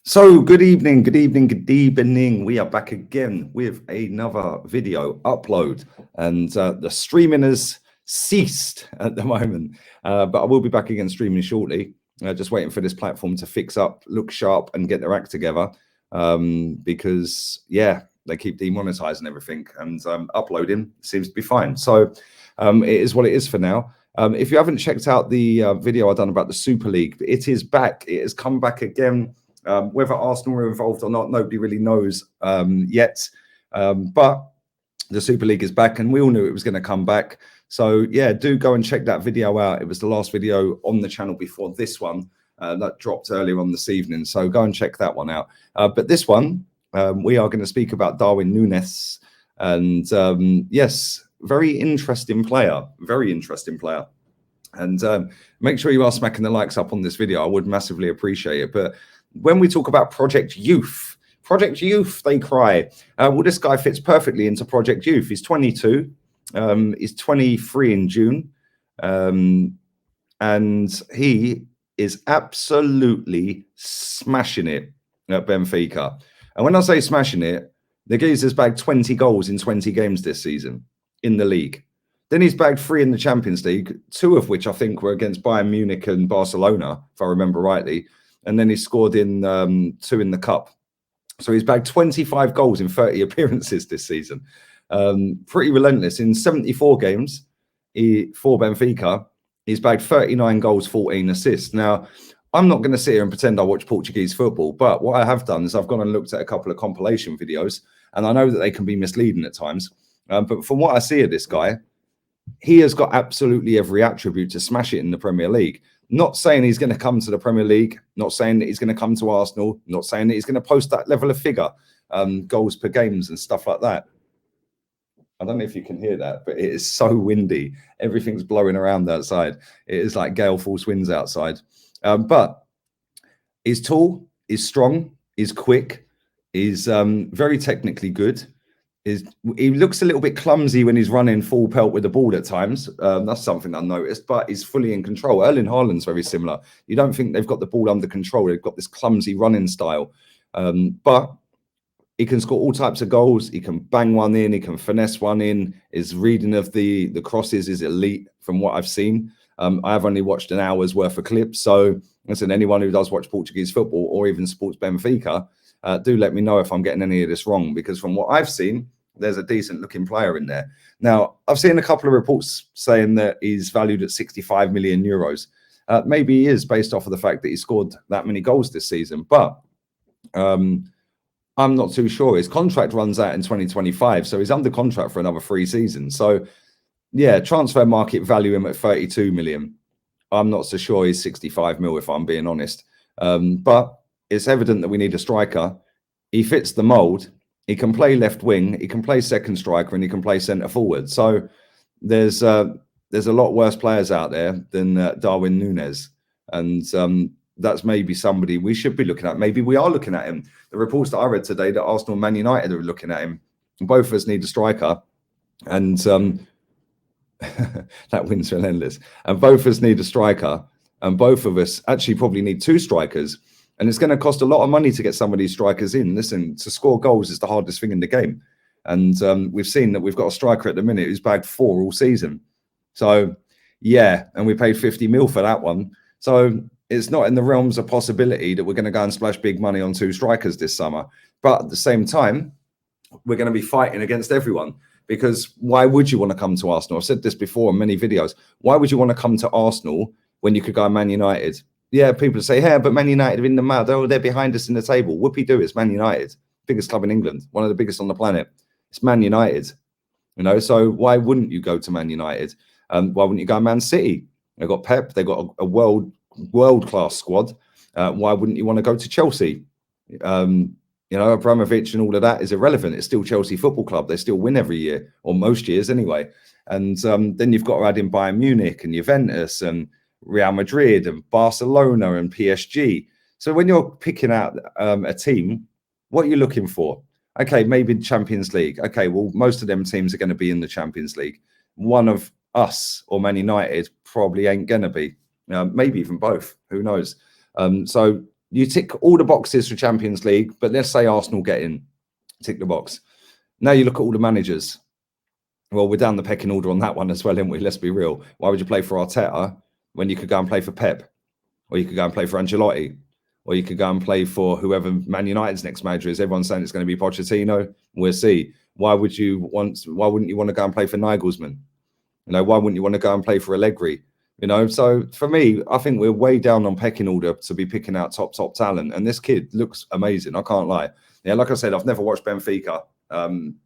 So, good evening, good evening, good evening. We are back again with another video upload, and the streaming has ceased at the moment, but I will be back again streaming shortly. Just waiting for this platform to fix up, look sharp, and get their act together, because yeah, they keep demonetizing everything, and uploading seems to be fine. So it is what it is for now. If you haven't checked out the video I've done about the Super League, it is back. It has come back again. Whether Arsenal are involved or not, nobody really knows yet. But the Super League is back, and we all knew it was going to come back. So yeah, do go and check that video out. It was the last video on the channel before this one that dropped earlier on this evening. So go and check that one out. But this one, we are going to speak about Darwin Nunez, and yes, very interesting player. Very interesting player. And make sure you are smacking the likes up on this video. I would massively appreciate it. But when we talk about Project Youth, they cry. Well, this guy fits perfectly into Project Youth. He's 22. He's 23 in June. And he is absolutely smashing it at Benfica. And when I say smashing it, the geezer's bagged 20 goals in 20 games this season in the league. Then he's bagged 3 in the Champions League, 2 of which I think were against Bayern Munich and Barcelona, if I remember rightly. And then he scored in 2 in the Cup. So he's bagged 25 goals in 30 appearances this season. Pretty relentless. In 74 games for Benfica, he's bagged 39 goals, 14 assists. Now, I'm not going to sit here and pretend I watch Portuguese football, but what I have done is I've gone and looked at a couple of compilation videos, and I know that they can be misleading at times. But from what I see of this guy, he has got absolutely every attribute to smash it in the Premier League. Not saying he's going to come to the Premier League, not saying that he's going to come to Arsenal, not saying that he's going to post that level of figure, goals per games and stuff like that. I don't know if you can hear that, but it is so windy. Everything's blowing around outside. It is like gale force winds outside. But he's tall, he's strong, he's quick, he's very technically good. He looks a little bit clumsy when he's running full pelt with the ball at times. That's something I noticed, but he's fully in control. Erling Haaland's very similar. You don't think they've got the ball under control. They've got this clumsy running style. But he can score all types of goals. He can bang one in. He can finesse one in. His reading of the crosses is elite from what I've seen. I have only watched an hour's worth of clips. So listen, anyone who does watch Portuguese football or even Sports Benfica, do let me know if I'm getting any of this wrong, because from what I've seen, there's a decent looking player in there. Now, I've seen a couple of reports saying that he's valued at 65 million euros. Maybe he is, based off of the fact that he scored that many goals this season, but I'm not too sure. His contract runs out in 2025, so he's under contract for another 3 seasons. So yeah, transfer market value him at 32 million. I'm not so sure he's 65 mil, if I'm being honest. But it's evident that we need a striker. He fits the mold. He can play left wing, he can play second striker, and he can play centre forward. So there's a lot worse players out there than Darwin Nunez, and that's maybe somebody we should be looking at. Maybe we are looking at him. The reports that I read today that Arsenal and Man United are looking at him. Both of us need a striker, and that wind's relentless. And both of us need a striker, and both of us actually probably need 2 strikers. And it's going to cost a lot of money to get some of these strikers in. Listen, to score goals is the hardest thing in the game. And we've seen that we've got a striker at the minute who's bagged 4 all season. So, yeah, and we paid 50 mil for that one. So it's not in the realms of possibility that we're going to go and splash big money on 2 strikers this summer. But at the same time, we're going to be fighting against everyone. Because why would you want to come to Arsenal? I've said this before in many videos. Why would you want to come to Arsenal when you could go to Man United? Yeah, people say, hey, but Man United are in the mud. Oh, they're behind us in the table. Whoopie-doo, it's Man United. Biggest club in England. One of the biggest on the planet. It's Man United. You know, so why wouldn't you go to Man United? Why wouldn't you go to Man City? They've got Pep. They've got a world-class squad. Why wouldn't you want to go to Chelsea? You know, Abramovich and all of that is irrelevant. It's still Chelsea Football Club. They still win every year, or most years anyway. And then you've got to add in Bayern Munich and Juventus and Real Madrid and Barcelona and PSG. So when you're picking out a team, what are you looking for? Okay, maybe Champions League. Okay, well, most of them teams are going to be in the Champions League. One of us or Man United probably ain't going to be. Maybe even both. Who knows? So You tick all the boxes for Champions League, but let's say Arsenal get in, tick the box. Now you look at all the managers. Well, we're down the pecking order on that one as well, aren't we? Let's be real. Why would you play for Arteta when you could go and play for Pep? Or you could go and play for Ancelotti? Or you could go and play for whoever Man United's next manager is. Everyone's saying it's going to be Pochettino. We'll see. Why wouldn't you want to go and play for Nagelsmann? You know, why wouldn't you want to go and play for Allegri? You know, so for me, I think we're way down on pecking order to be picking out top talent. And this kid looks amazing. I can't lie. Yeah, like I said, I've never watched Benfica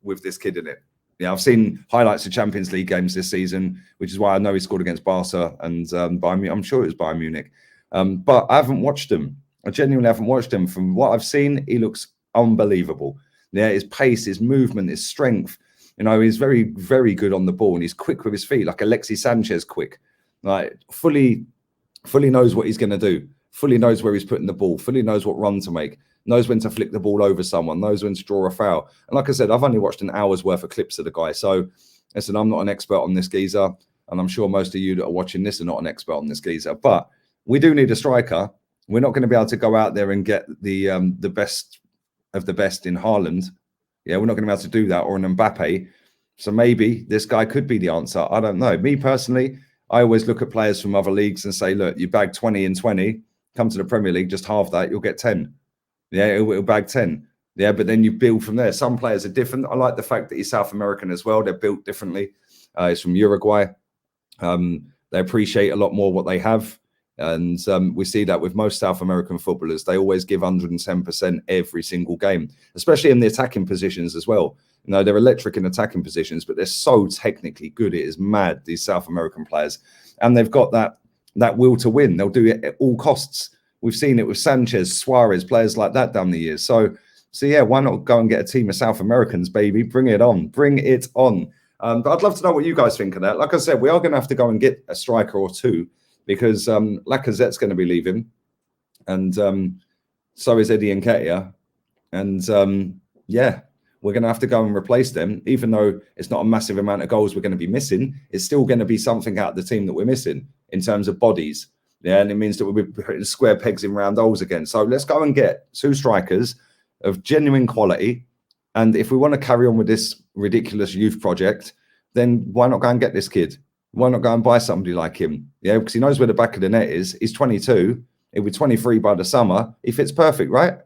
with this kid in it. Yeah, I've seen highlights of Champions League games this season, which is why I know he scored against Barca and Bayern. I'm sure it was Bayern Munich. But I haven't watched him. I genuinely haven't watched him. From what I've seen, he looks unbelievable. Yeah, his pace, his movement, his strength. You know, he's very, very good on the ball, and he's quick with his feet, like Alexis Sanchez quick. Like fully knows what he's going to do. Fully knows where he's putting the ball. Fully knows what run to make. Knows when to flick the ball over someone. Knows when to draw a foul. And like I said, I've only watched an hour's worth of clips of the guy. So listen, I'm not an expert on this geezer, and I'm sure most of you that are watching this are not an expert on this geezer. But we do need a striker. We're not going to be able to go out there and get the best of the best in Haaland. Yeah, we're not going to be able to do that, or an Mbappe. So maybe this guy could be the answer. I don't know. Me personally, I always look at players from other leagues and say, look, you bag 20 in 20, come to the Premier League, just half that, you'll get 10. Yeah, it'll bag 10. Yeah, but then you build from there. Some players are different. I like the fact that he's South American as well. They're built differently. He's from Uruguay. They appreciate a lot more what they have. And we see that with most South American footballers. They always give 110% every single game, especially in the attacking positions as well. You know, they're electric in attacking positions, but they're so technically good. It is mad, these South American players. And they've got that will to win. They'll do it at all costs. We've seen it with Sanchez, Suarez, players like that down the years. So yeah, why not go and get a team of South Americans, baby? Bring it on. Bring it on. But I'd love to know what you guys think of that. Like I said, we are going to have to go and get a striker or two, because Lacazette's going to be leaving, and so is Eddie Nketiah. And yeah, we're going to have to go and replace them. Even though it's not a massive amount of goals we're going to be missing, it's still going to be something out of the team that we're missing in terms of bodies. Yeah, and it means that we'll be putting square pegs in round holes again. So let's go and get two strikers of genuine quality. And if we want to carry on with this ridiculous youth project, then why not go and get this kid? Why not go and buy somebody like him? Yeah, because he knows where the back of the net is. He's 22. He'll be 23 by the summer. He fits perfect, right?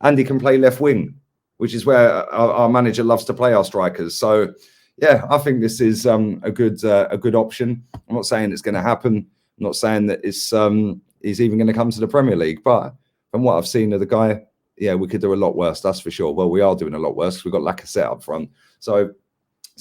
And he can play left wing, which is where our manager loves to play our strikers. So, yeah, I think this is a good option. I'm not saying it's going to happen. I'm not saying that he's even going to come to the Premier League. But from what I've seen of the guy, yeah, we could do a lot worse. That's for sure. Well, we are doing a lot worse. We've got Lacazette up front. So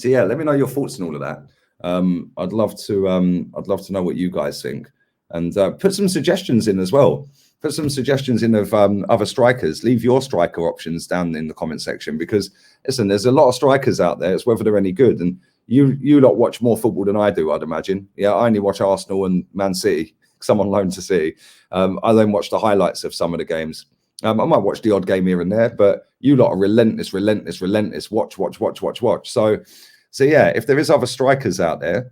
yeah, let me know your thoughts on all of that. I'd love to know what you guys think, and put some suggestions in as well. Put some suggestions in of other strikers. Leave your striker options down in the comment section, because listen, there's a lot of strikers out there. It's whether they're any good. And you lot watch more football than I do, I'd imagine. Yeah, I only watch Arsenal and Man City because I'm on loan to City. I then watch the highlights of some of the games. I might watch the odd game here and there, but you lot are relentless. Watch. So yeah, if there is other strikers out there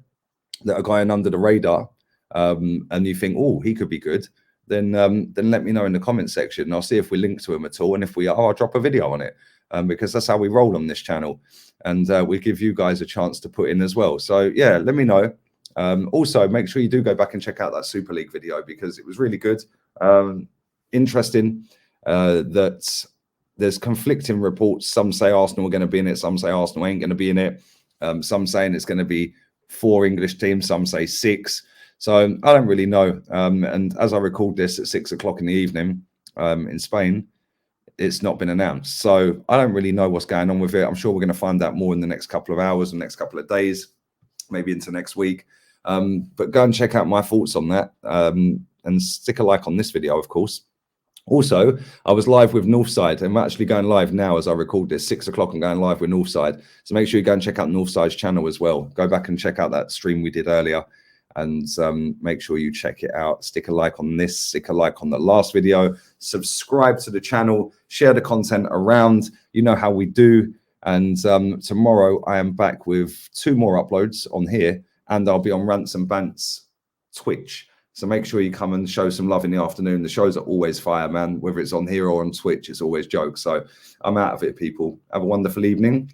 that are going under the radar, and you think, oh, he could be good, then let me know in the comment section, and I'll see if we link to him at all. And if we are, I'll drop a video on it, because that's how we roll on this channel. And we give you guys a chance to put in as well. So yeah, let me know. Also, make sure you do go back and check out that Super League video, because it was really good. Interesting that there's conflicting reports. Some say Arsenal are going to be in it. Some say Arsenal ain't going to be in it. Some saying it's going to be 4 English teams. Some say 6. So I don't really know. And as I record this at 6 o'clock in the evening in Spain, it's not been announced. So I don't really know what's going on with it. I'm sure we're going to find out more in the next couple of hours, the next couple of days, maybe into next week. But go and check out my thoughts on that, and stick a like on this video, of course. Also, I was live with Northside. I'm actually going live now as I record this. 6 o'clock, I'm going live with Northside. So make sure you go and check out Northside's channel as well. Go back and check out that stream we did earlier, and make sure you check it out. Stick a like on this, stick a like on the last video, subscribe to the channel, share the content around. You know how we do. And tomorrow I am back with 2 more uploads on here, and I'll be on Rants and Bants Twitch. So make sure you come and show some love in the afternoon. The shows are always fire, man. Whether it's on here or on Twitch, it's always jokes. So I'm out of it, people. Have a wonderful evening.